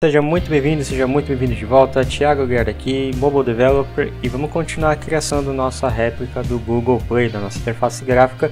Seja muito bem-vindo de volta, Thiago Guerra aqui, Mobile Developer, e vamos continuar a criação da nossa réplica do Google Play, da nossa interface gráfica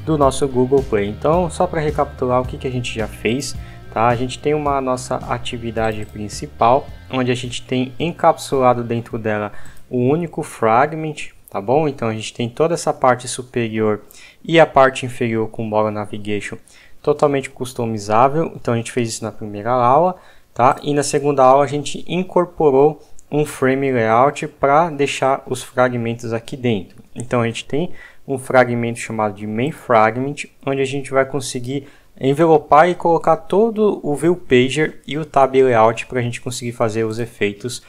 do nosso Google Play. Então, só para recapitular o que a gente já fez, tá? A gente tem uma nossa atividade principal, onde a gente tem encapsulado dentro dela um único fragment, tá bom? Então a gente tem toda essa parte superior e a parte inferior com Mobile Navigation totalmente customizável. Então a gente fez isso na primeira aula. Tá? E na segunda aula a gente incorporou um frame layout para deixar os fragmentos aqui dentro. Então a gente tem um fragmento chamado de main fragment, onde a gente vai conseguir envelopar e colocar todo o view pager e o tab layout para a gente conseguir fazer os efeitos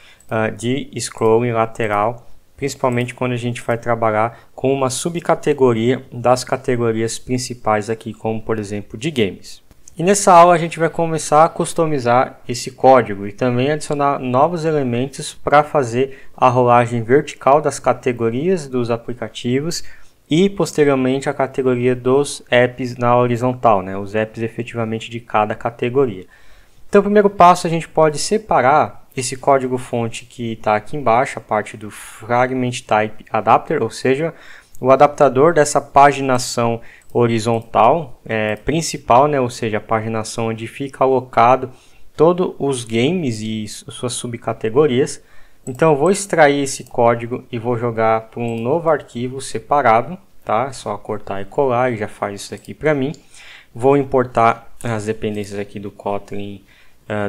de scrolling lateral, principalmente quando a gente vai trabalhar com uma subcategoria das categorias principais aqui, como por exemplo de games. E nessa aula a gente vai começar a customizar esse código e também adicionar novos elementos para fazer a rolagem vertical das categorias dos aplicativos e posteriormente a categoria dos apps na horizontal, né? Os apps efetivamente de cada categoria. Então o primeiro passo a gente pode separar esse código fonte que está aqui embaixo, a parte do Fragment Type Adapter, ou seja, o adaptador dessa paginação horizontal principal, né? Ou seja, a paginação onde fica alocado todos os games e suas subcategorias. Então eu vou extrair esse código e vou jogar para um novo arquivo separado, tá? É só cortar e colar, e já faz isso aqui para mim. Vou importar as dependências aqui do Kotlin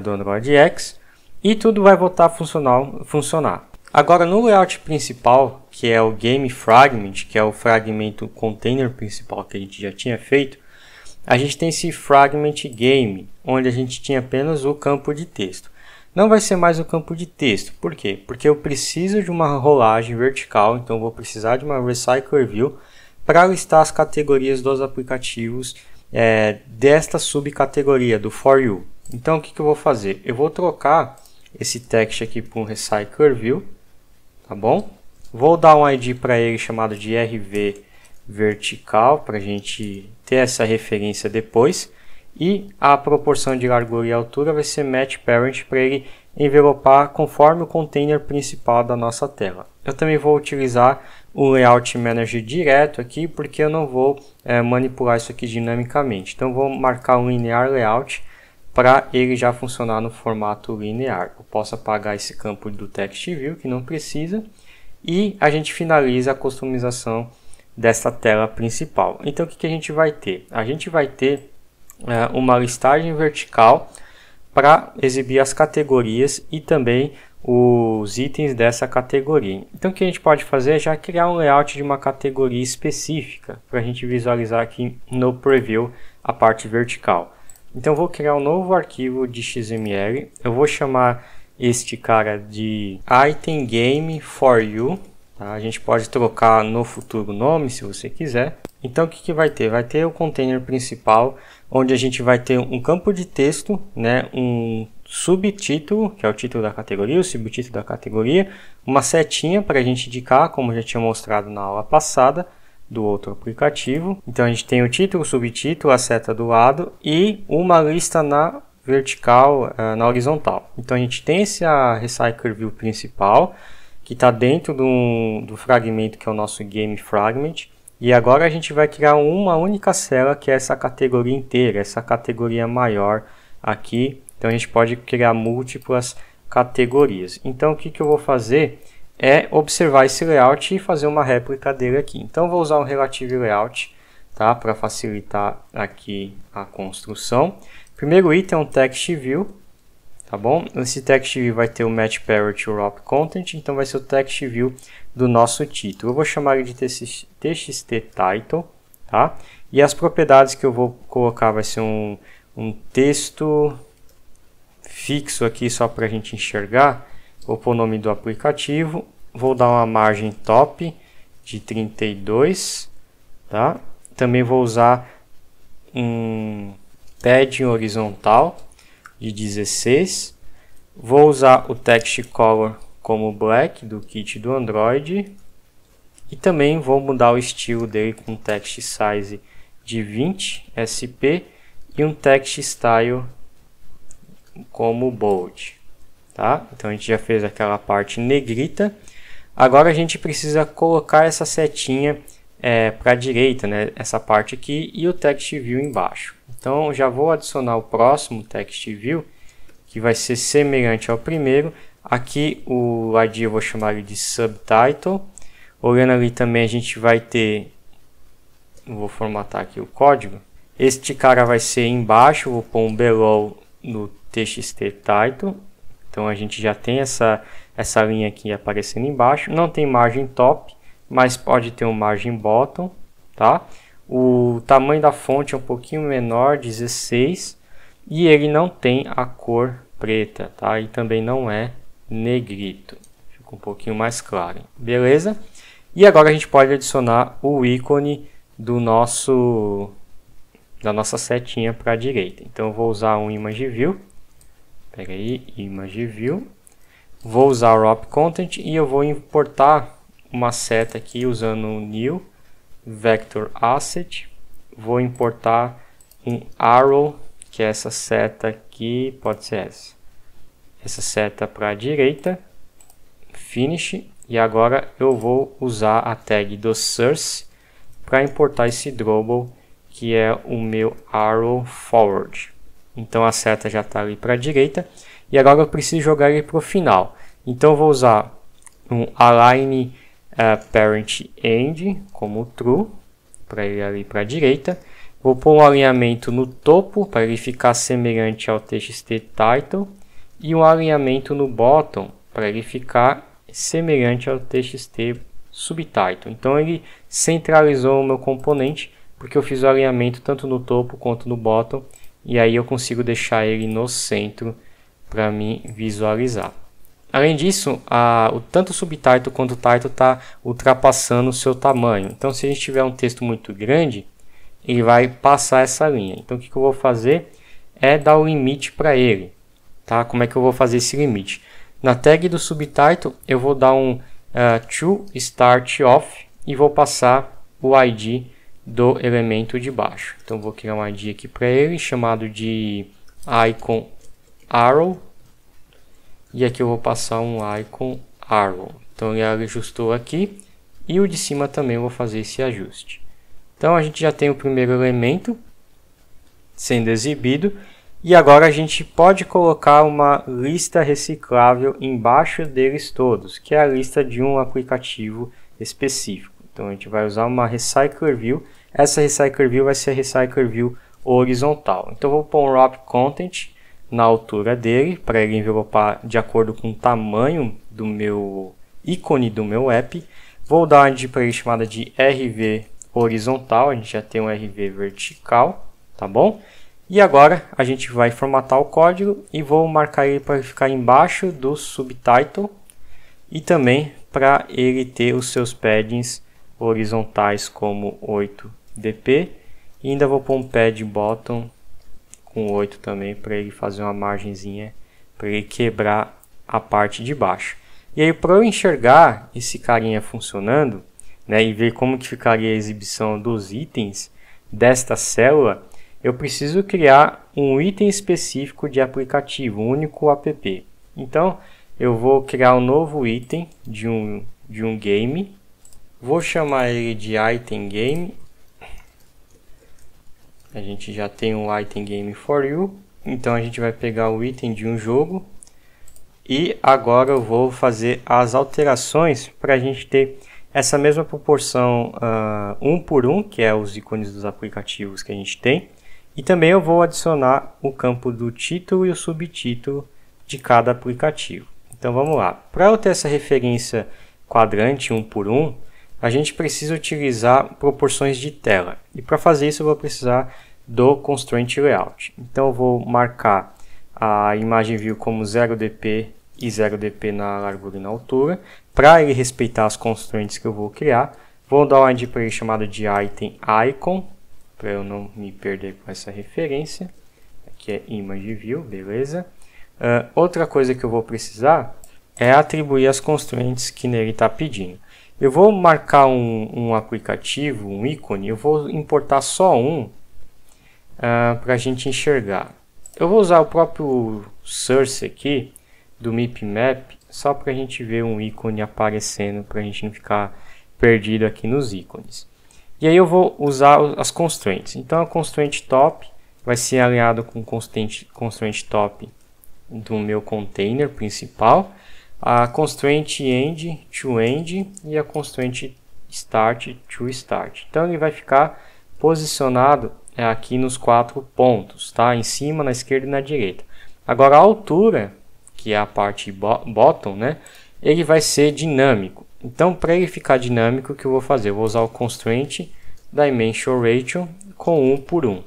do Android X e tudo vai voltar a funcionar. Agora no layout principal, que é o Game Fragment, que é o fragmento container principal que a gente já tinha feito, a gente tem esse Fragment Game, onde a gente tinha apenas o campo de texto. Não vai ser mais o campo de texto, por quê? Porque eu preciso de uma rolagem vertical, então eu vou precisar de uma Recycler View para listar as categorias dos aplicativos desta subcategoria do For You. Então o que eu vou fazer? Eu vou trocar esse text aqui para um Recycler View, tá bom? Vou dar um ID para ele chamado de RV vertical para a gente ter essa referência depois. E a proporção de largura e altura vai ser match parent para ele envelopar conforme o container principal da nossa tela. Eu também vou utilizar o Layout Manager direto aqui porque eu não vou manipular isso aqui dinamicamente. Então vou marcar um Linear Layout para ele já funcionar no formato linear. Eu posso apagar esse campo do Text View que não precisa. E a gente finaliza a customização desta tela principal. Então o que a gente vai ter? A gente vai ter uma listagem vertical para exibir as categorias e também os itens dessa categoria. Então o que a gente pode fazer é já criar um layout de uma categoria específica para a gente visualizar aqui no preview a parte vertical. Então eu vou criar um novo arquivo de XML, eu vou chamar este cara de Item Game For You, tá? A gente pode trocar no futuro o nome se você quiser. Então o que vai ter? Vai ter o container principal, onde a gente vai ter um campo de texto, né? Um subtítulo, que é o título da categoria, o subtítulo da categoria, uma setinha para a gente indicar, como já tinha mostrado na aula passada, do outro aplicativo. Então a gente tem o título, o subtítulo, a seta do lado e uma lista na vertical, na horizontal. Então a gente tem essa Recycler View principal que está dentro do fragmento que é o nosso Game Fragment, e agora a gente vai criar uma única célula que é essa categoria inteira, essa categoria maior aqui. Então a gente pode criar múltiplas categorias. Então o que eu vou fazer é observar esse layout e fazer uma réplica dele aqui. Então vou usar o Relative Layout, tá, para facilitar aqui a construção. Primeiro item é um Text View, tá bom? Esse Text View vai ter o Match Parent Wrap Content, então vai ser o Text View do nosso título. Eu vou chamar ele de TXT Title, tá? E as propriedades que eu vou colocar vai ser um texto fixo aqui só para a gente enxergar. Vou pôr o nome do aplicativo, vou dar uma margem top de 32, tá? Também vou usar um padding horizontal de 16. Vou usar o text color como black do kit do Android. E também vou mudar o estilo dele com text size de 20 SP e um text style como bold, tá? Então a gente já fez aquela parte negrita. Agora a gente precisa colocar essa setinha para a direita, né? Essa parte aqui e o text view embaixo. Então já vou adicionar o próximo text view, que vai ser semelhante ao primeiro. Aqui o ID eu vou chamar ele de subtitle. Olhando ali também a gente vai ter, vou formatar aqui o código. Este cara vai ser embaixo, vou pôr um below no txt title. Então a gente já tem essa linha aqui aparecendo embaixo. Não tem margem top, mas pode ter um margem bottom, tá? O tamanho da fonte é um pouquinho menor, 16, e ele não tem a cor preta, tá? E também não é negrito. Fica um pouquinho mais claro, beleza? E agora a gente pode adicionar o ícone da nossa setinha para a direita. Então eu vou usar um image view. Pega aí, image view. Vou usar o wrap content e eu vou importar uma seta aqui usando o new vector asset. Vou importar um arrow, que é essa seta aqui, pode ser essa seta para a direita, finish. E agora eu vou usar a tag do source para importar esse drawable, que é o meu arrow forward. Então a seta já está ali para a direita. E agora eu preciso jogar ele para o final. Então eu vou usar um align parent end como true, para ele ali para a direita. Vou pôr um alinhamento no topo, para ele ficar semelhante ao txt title. E um alinhamento no bottom, para ele ficar semelhante ao txt subtitle. Então ele centralizou o meu componente, porque eu fiz o alinhamento tanto no topo quanto no bottom, e aí eu consigo deixar ele no centro para mim visualizar. Além disso, tanto o subtitle quanto o title está ultrapassando o seu tamanho. Então se a gente tiver um texto muito grande, ele vai passar essa linha. Então o que eu vou fazer é dar o limite para ele. Tá? Como é que eu vou fazer esse limite? Na tag do subtitle eu vou dar um to start off e vou passar o ID do elemento de baixo. Então vou criar um ID aqui para ele chamado de icon arrow, e aqui eu vou passar um icon arrow. Então ele ajustou aqui e o de cima também eu vou fazer esse ajuste. Então a gente já tem o primeiro elemento sendo exibido. E agora a gente pode colocar uma lista reciclável embaixo deles todos, que é a lista de um aplicativo específico. Então a gente vai usar uma Recycler View. Essa Recycler View vai ser a Recycler View horizontal. Então eu vou pôr um wrap content na altura dele, para ele envelopar de acordo com o tamanho do meu ícone do meu app. Vou dar uma ID para ele chamada de RV horizontal, a gente já tem um RV vertical, tá bom? E agora a gente vai formatar o código e vou marcar ele para ficar embaixo do subtitle e também para ele ter os seus paddings horizontais como 8dp, e ainda vou pôr um pad bottom com 8 também para ele fazer uma margenzinha, para ele quebrar a parte de baixo. E aí para eu enxergar esse carinha funcionando, né, e ver como que ficaria a exibição dos itens desta célula, eu preciso criar um item específico de aplicativo, um único app. Então, eu vou criar um novo item de um game. Vou chamar ele de item game. A gente já tem um item game for you. Então, a gente vai pegar o item de um jogo. E agora eu vou fazer as alterações para a gente ter essa mesma proporção 1 por 1, que é os ícones dos aplicativos que a gente tem. E também eu vou adicionar o campo do título e o subtítulo de cada aplicativo. Então vamos lá. Para eu ter essa referência quadrante 1 por 1, a gente precisa utilizar proporções de tela. E para fazer isso eu vou precisar do Constraint Layout. Então eu vou marcar a imagem view como 0dp e 0dp na largura e na altura, para ele respeitar as constraints que eu vou criar. Vou dar um ID para ele chamado de item icon, para eu não me perder com essa referência. Aqui é image view, beleza. Outra coisa que eu vou precisar é atribuir as constraints que nele está pedindo. Eu vou marcar um aplicativo, um ícone, eu vou importar só um para a gente enxergar. Eu vou usar o próprio source aqui do MIP-Map só para a gente ver um ícone aparecendo, para a gente não ficar perdido aqui nos ícones. E aí eu vou usar as constraints. Então a constraint top vai ser alinhado com constraint top do meu container principal, a constraint end to end e a constraint start to start. Então ele vai ficar posicionado aqui nos 4 pontos, tá? Em cima, na esquerda e na direita. Agora a altura, que é a parte bottom, né? Ele vai ser dinâmico. Então para ele ficar dinâmico, o que eu vou fazer? Eu vou usar o constraint dimension ratio com 1 por 1.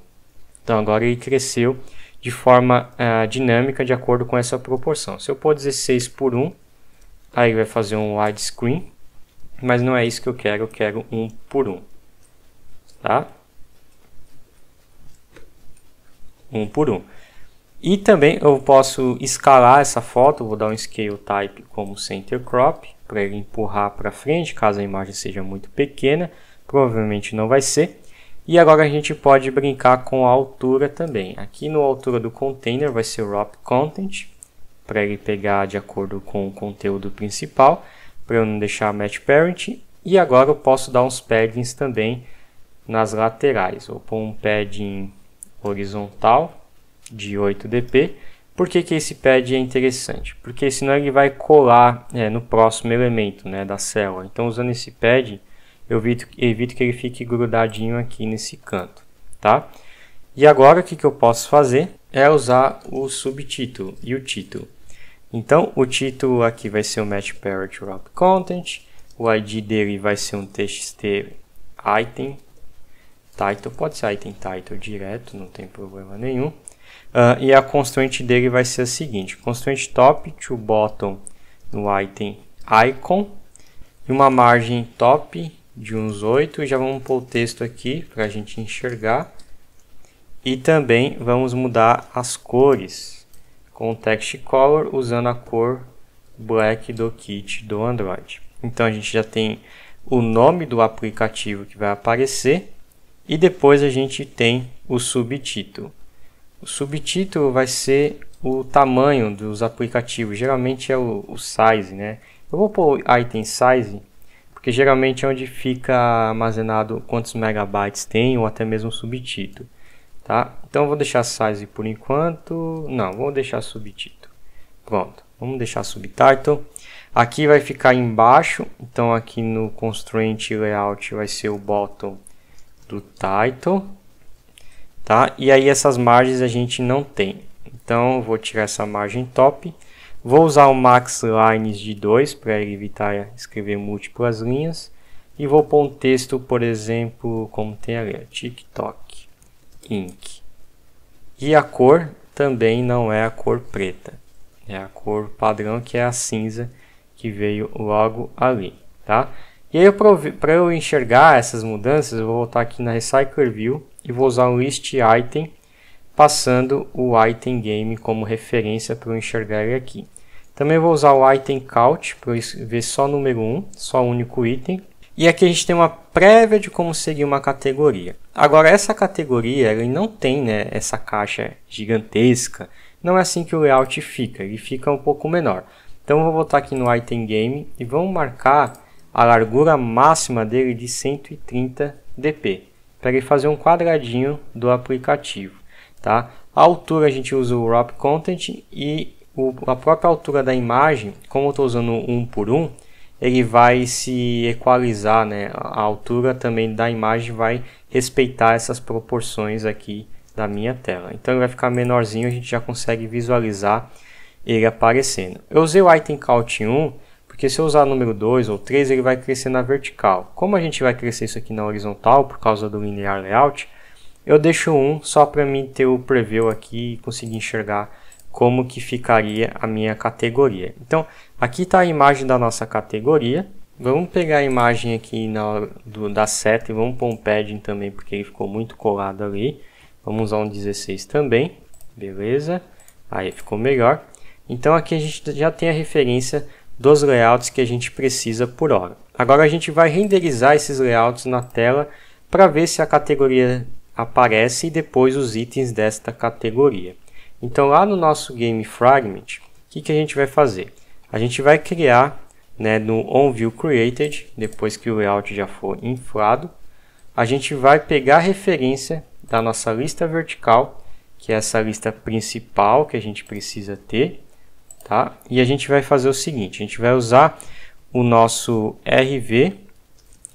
Então agora ele cresceu de forma dinâmica de acordo com essa proporção. Se eu pôr 16 por 1, aí vai fazer um widescreen, mas não é isso que eu quero 1 por 1. Tá? 1 por 1. E também eu posso escalar essa foto, vou dar um scale type como center crop, para ele empurrar para frente, caso a imagem seja muito pequena, provavelmente não vai ser. E agora a gente pode brincar com a altura também. Aqui na altura do container vai ser o wrap content, para ele pegar de acordo com o conteúdo principal, para eu não deixar match parent. E agora eu posso dar uns paddings também nas laterais. Vou pôr um padding horizontal de 8 dp. Por que esse pad é interessante? Porque senão ele vai colar no próximo elemento, né, da célula. Então usando esse pad, eu evito que ele fique grudadinho aqui nesse canto, tá? E agora o que eu posso fazer é usar o subtítulo e o título. Então o título aqui vai ser o match parent wrap content, o ID dele vai ser um txt item title, pode ser item title direto, não tem problema nenhum. E a constraint dele vai ser a seguinte: constraint top to bottom no item icon e uma margem top de uns 8, e já vamos pôr o texto aqui para a gente enxergar. E também vamos mudar as cores com o text color usando a cor black do kit do Android. Então a gente já tem o nome do aplicativo que vai aparecer e depois a gente tem o subtítulo. O subtítulo vai ser o tamanho dos aplicativos, geralmente é o size, né? Eu vou pôr item size, porque geralmente é onde fica armazenado quantos megabytes tem, ou até mesmo subtítulo, tá? Então eu vou deixar size por enquanto, não, vou deixar subtítulo. Pronto, vamos deixar subtitle. Aqui vai ficar embaixo, então aqui no constraint layout vai ser o bottom do title, tá? E aí essas margens a gente não tem, então eu vou tirar essa margem top. Vou usar o max lines de 2 para evitar escrever múltiplas linhas. E vou pôr um texto, por exemplo, como tem ali, TikTok Inc. E a cor também não é a cor preta. É a cor padrão, que é a cinza, que veio logo ali, tá? E aí, para eu enxergar essas mudanças, eu vou voltar aqui na Recycler View e vou usar o List Item, passando o Item Game como referência para eu enxergar ele aqui. Também vou usar o Item Count para eu ver só o número 1, só o único item. E aqui a gente tem uma prévia de como seria uma categoria. Agora essa categoria ele não tem, né, essa caixa gigantesca. Não é assim que o layout fica, ele fica um pouco menor. Então eu vou voltar aqui no Item Game e vamos marcar a largura máxima dele de 130 dp. Para ele fazer um quadradinho do aplicativo. Tá? A altura a gente usa o wrap content e a própria altura da imagem, como eu estou usando 1 por 1, ele vai se equalizar, né? A altura também da imagem vai respeitar essas proporções aqui da minha tela. Então ele vai ficar menorzinho, a gente já consegue visualizar ele aparecendo. Eu usei o item count 1, porque se eu usar o número 2 ou 3, ele vai crescer na vertical. Como a gente vai crescer isso aqui na horizontal, por causa do linear layout, eu deixo 1 só para mim ter o preview aqui e conseguir enxergar como que ficaria a minha categoria. Então, aqui está a imagem da nossa categoria. Vamos pegar a imagem aqui da seta e vamos pôr um padding também, porque ele ficou muito colado ali. Vamos usar um 16 também. Beleza. Aí ficou melhor. Então, aqui a gente já tem a referência dos layouts que a gente precisa por hora. Agora a gente vai renderizar esses layouts na tela para ver se a categoria aparece e depois os itens desta categoria. Então lá no nosso GameFragment, o que a gente vai fazer? A gente vai criar, né, no OnViewCreated, depois que o layout já for inflado, a gente vai pegar a referência da nossa lista vertical, que é essa lista principal que a gente precisa ter, tá? E a gente vai fazer o seguinte, a gente vai usar o nosso RV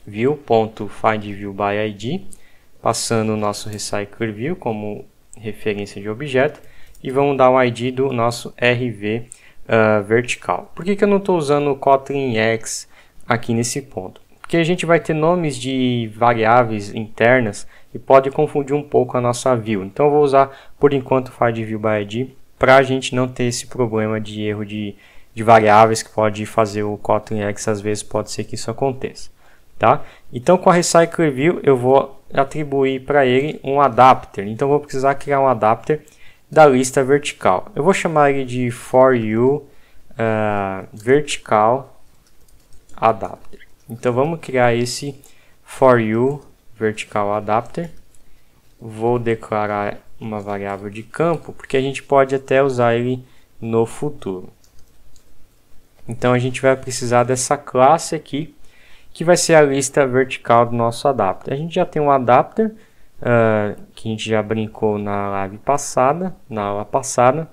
view.findViewById, passando o nosso recycler_view como referência de objeto, e vamos dar o ID do nosso RV vertical. Por que eu não estou usando o Kotlin X aqui nesse ponto? Porque a gente vai ter nomes de variáveis internas e pode confundir um pouco a nossa view. Então eu vou usar por enquanto o findViewById para a gente não ter esse problema de erro de variáveis que pode fazer o Kotlin X, às vezes pode ser que isso aconteça. Tá? Então com a recycler_view eu vou atribuir para ele um adapter. Então eu vou precisar criar um adapter da lista vertical. Eu vou chamar ele de ForYou vertical adapter. Então vamos criar esse ForYou vertical adapter. Vou declarar uma variável de campo, porque a gente pode até usar ele no futuro. Então a gente vai precisar dessa classe aqui, que vai ser a lista vertical do nosso adapter. A gente já tem um adapter, que a gente já brincou na live passada, na aula passada,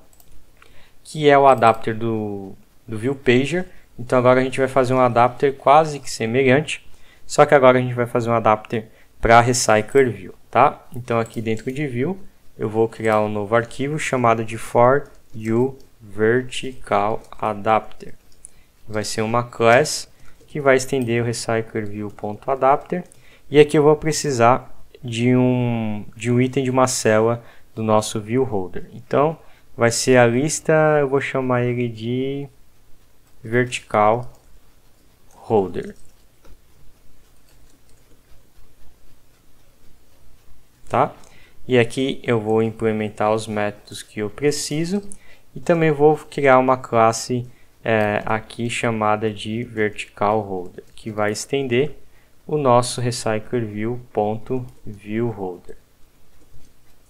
que é o adapter do ViewPager. Então agora a gente vai fazer um adapter quase que semelhante, só que agora a gente vai fazer um adapter para recycler_view, tá? Então aqui dentro de view eu vou criar um novo arquivo chamado de ForYou vertical adapter. Vai ser uma class que vai estender o recycler_view.adapter, e aqui eu vou precisar de um item de uma célula do nosso ViewHolder. Então vai ser a lista, eu vou chamar ele de vertical holder. Tá? E aqui eu vou implementar os métodos que eu preciso e também vou criar uma classe aqui chamada de vertical holder, que vai estender o nosso recycler_view.viewHolder.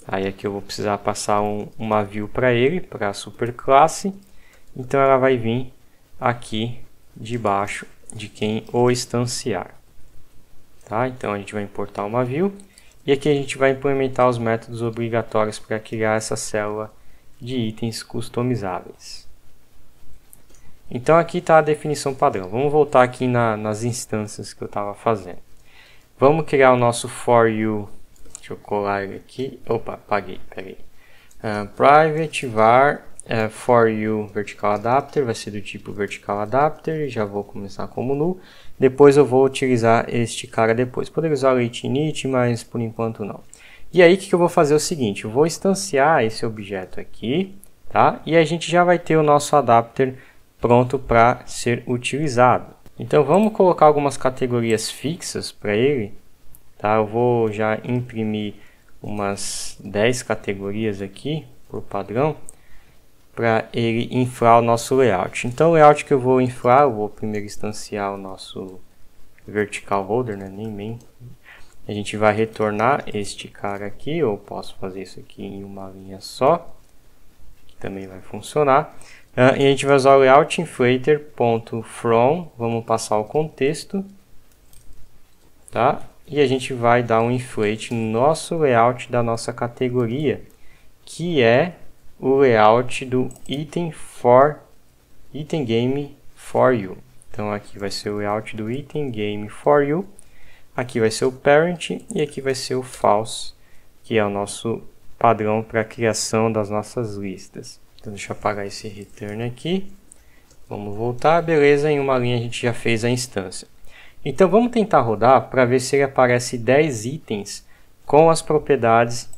Aí aqui eu vou precisar passar uma view para ele, para a superclasse. Então ela vai vir aqui debaixo de quem o instanciar. Tá? Então a gente vai importar uma view e aqui a gente vai implementar os métodos obrigatórios para criar essa célula de itens customizáveis. Então aqui está a definição padrão. Vamos voltar aqui nas instâncias que eu estava fazendo. Vamos criar o nosso ForYou. Deixa eu colar ele aqui. Opa, apaguei, peraí. Private var ForYou vertical adapter, vai ser do tipo vertical adapter. Já vou começar como null. Depois eu vou utilizar este cara depois. Poderia usar o init, mas por enquanto não. E aí o que eu vou fazer é o seguinte, eu vou instanciar esse objeto aqui, tá? E a gente já vai ter o nosso adapter pronto para ser utilizado. Então vamos colocar algumas categorias fixas para ele, tá? Eu vou já imprimir umas 10 categorias aqui por padrão para ele inflar o nosso layout. Então o layout que eu vou inflar, eu vou primeiro instanciar o nosso vertical holder, né? Nem main. A gente vai retornar este cara aqui, ou posso fazer isso aqui em uma linha só, que também vai funcionar. E a gente vai usar o layout inflater.from, vamos passar o contexto, tá? E a gente vai dar um inflate no nosso layout da nossa categoria, que é o layout do item game for you. Então aqui vai ser o layout do item game for you, aqui vai ser o parent e aqui vai ser o false, que é o nosso padrão para a criação das nossas listas. Então deixa eu apagar esse return aqui. Vamos voltar, beleza, em uma linha a gente já fez a instância. Então vamos tentar rodar para ver se ele aparece 10 itens com as propriedades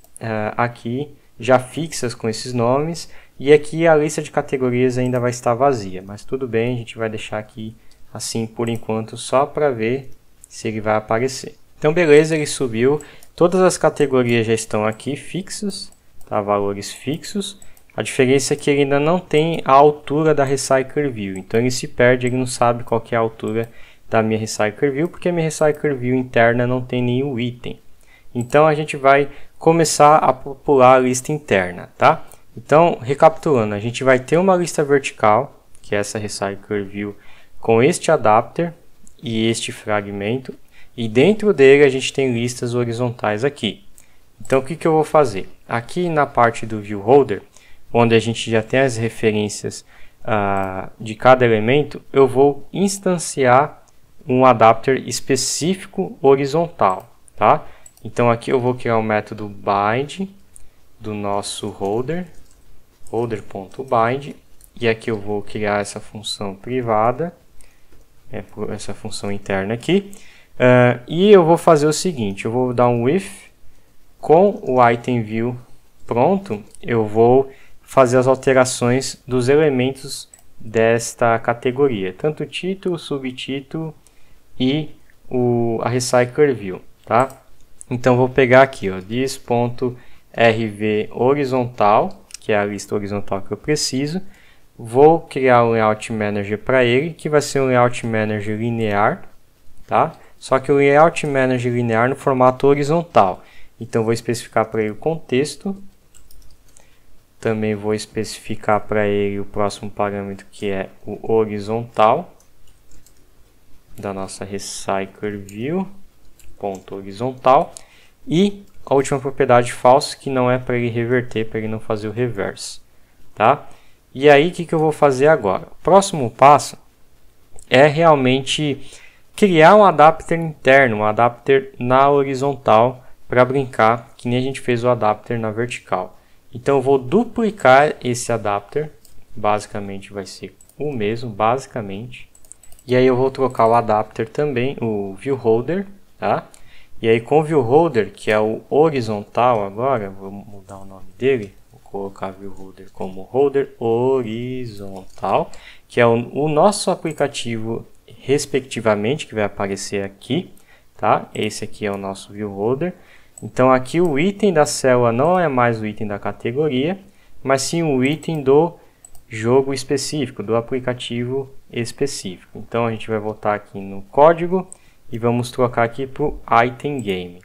aqui já fixas com esses nomes. E aqui a lista de categorias ainda vai estar vazia, mas tudo bem, a gente vai deixar aqui assim por enquanto só para ver se ele vai aparecer. Então beleza, ele subiu, todas as categorias já estão aqui fixas, tá? Valores fixos. A diferença é que ele ainda não tem a altura da recycler_view, então ele se perde, ele não sabe qual que é a altura da minha recycler_view, porque a minha recycler_view interna não tem nenhum item. Então a gente vai começar a popular a lista interna, tá? Então, recapitulando, a gente vai ter uma lista vertical, que é essa Recycler View, com este adapter e este fragmento, e dentro dele a gente tem listas horizontais aqui. Então, o que eu vou fazer? Aqui na parte do View Holder, onde a gente já tem as referências de cada elemento, eu vou instanciar um adapter específico horizontal, tá? Então, aqui eu vou criar um método bind do nosso holder, holder.bind, e aqui eu vou criar essa função privada, essa função interna aqui, e eu vou fazer o seguinte, eu vou dar um with, com o item view pronto, eu vou fazer as alterações dos elementos desta categoria, tanto o título, subtítulo e a Recycler View, tá? Então vou pegar aqui, ó, this.rv horizontal, que é a lista horizontal que eu preciso. Vou criar um Layout Manager para ele, que vai ser um Layout Manager linear, tá? Só que o Layout Manager linear no formato horizontal. Então vou especificar para ele o contexto. Também vou especificar para ele o próximo parâmetro, que é o horizontal da nossa Recycler View, ponto horizontal, e a última propriedade false, que não é para ele reverter, para ele não fazer o reverse, tá? E aí, o que eu vou fazer agora? O próximo passo é realmente criar um adapter interno, um adapter na horizontal, para brincar, que nem a gente fez o adapter na vertical. Então eu vou duplicar esse adapter, basicamente vai ser o mesmo, basicamente. E aí eu vou trocar o adapter também, o view holder, tá? E aí com o view holder, que é o horizontal agora, vou mudar o nome dele, vou colocar view holder como holder horizontal, que é o nosso aplicativo respectivamente, que vai aparecer aqui, tá? Esse aqui é o nosso view holder. Então aqui o item da célula não é mais o item da categoria, mas sim o item do jogo específico, do aplicativo específico. Então a gente vai voltar aqui no código e vamos trocar aqui para o item game.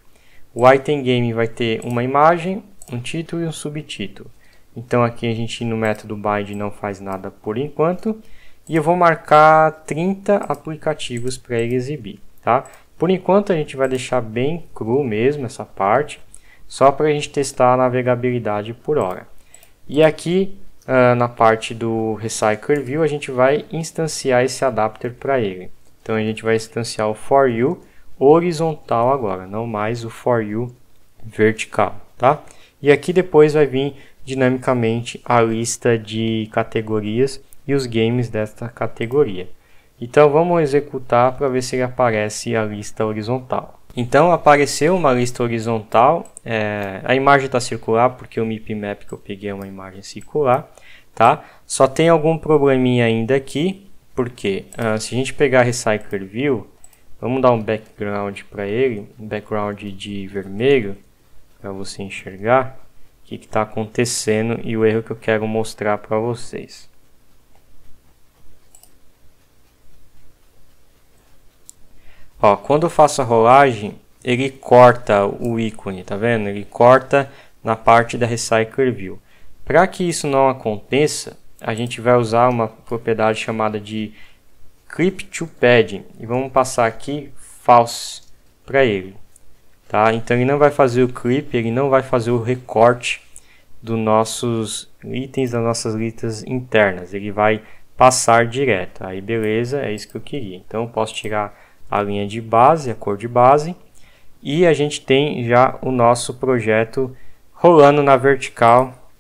O item game vai ter uma imagem, um título e um subtítulo. Então aqui a gente no método bind não faz nada por enquanto. E eu vou marcar 30 aplicativos para ele exibir, tá? Por enquanto a gente vai deixar bem cru mesmo essa parte, só para a gente testar a navegabilidade por hora. E aqui na parte do Recycler View a gente vai instanciar esse adapter para ele. Então a gente vai instanciar o for you horizontal agora, não mais o for you vertical, tá? E aqui depois vai vir dinamicamente a lista de categorias e os games desta categoria. Então vamos executar para ver se ele aparece a lista horizontal. Então apareceu uma lista horizontal, a imagem está circular porque o MIP-map que eu peguei é uma imagem circular, tá? Só tem algum probleminha ainda aqui, porque se a gente pegar a Recycler View, vamos dar um background para ele, um background de vermelho, para você enxergar o que está acontecendo e o erro que eu quero mostrar para vocês. Ó, quando eu faço a rolagem, ele corta o ícone, tá vendo? Ele corta na parte da Recycler View. Para que isso não aconteça, a gente vai usar uma propriedade chamada de Clip to Padding. E vamos passar aqui false para ele. Tá? Então ele não vai fazer o clip, ele não vai fazer o recorte dos nossos itens, das nossas listas internas. Ele vai passar direto. Aí beleza, é isso que eu queria. Então eu posso tirar a linha de base, a cor de base, e a gente tem já o nosso projeto rolando na vertical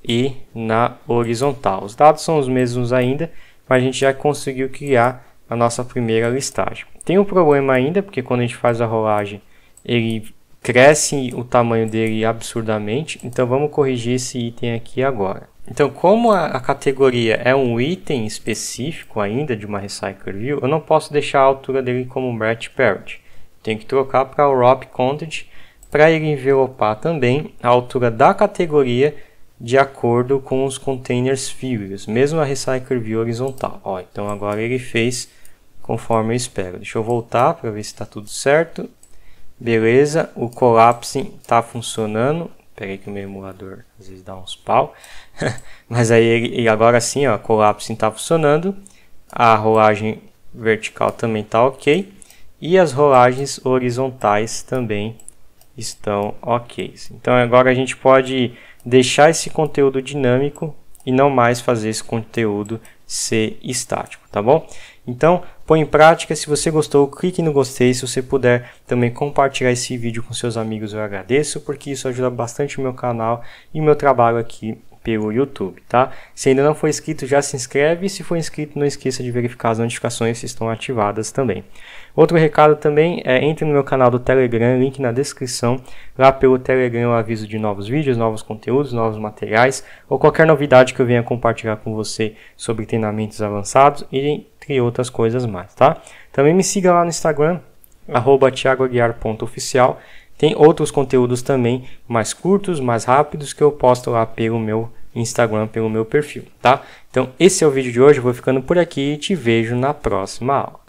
e na horizontal. Os dados são os mesmos ainda, mas a gente já conseguiu criar a nossa primeira listagem. Tem um problema ainda, porque quando a gente faz a rolagem, ele cresce o tamanho dele absurdamente, então vamos corrigir esse item aqui agora. Então, como a categoria é um item específico ainda de uma Recycler View, eu não posso deixar a altura dele como Breadth Parent. Tenho que trocar para o Wrap Content para ele envelopar também a altura da categoria de acordo com os containers views, mesmo a Recycler View horizontal. Ó, então agora ele fez conforme eu espero. Deixa eu voltar para ver se está tudo certo. Beleza, o Collapsing está funcionando. Espera aí que o meu emulador às vezes dá uns pau. Mas aí ele agora sim, ó, colapso está funcionando. A rolagem vertical também está ok. E as rolagens horizontais também estão ok. Então agora a gente pode deixar esse conteúdo dinâmico e não mais fazer esse conteúdo ser estático, tá bom? Então, põe em prática. Se você gostou, clique no gostei. Se você puder também compartilhar esse vídeo com seus amigos, eu agradeço, porque isso ajuda bastante o meu canal e o meu trabalho aqui pelo YouTube, tá? Se ainda não for inscrito, já se inscreve. E se for inscrito, não esqueça de verificar as notificações se estão ativadas também. Outro recado também é entre no meu canal do Telegram, link na descrição. Lá pelo Telegram eu aviso de novos vídeos, novos conteúdos, novos materiais ou qualquer novidade que eu venha compartilhar com você sobre treinamentos avançados e entre outras coisas mais, tá? Também me siga lá no Instagram, @thiagoaguiar.oficial. Tem outros conteúdos também mais curtos, mais rápidos, que eu posto lá pelo meu Instagram, pelo meu perfil, tá? Então esse é o vídeo de hoje, eu vou ficando por aqui e te vejo na próxima aula.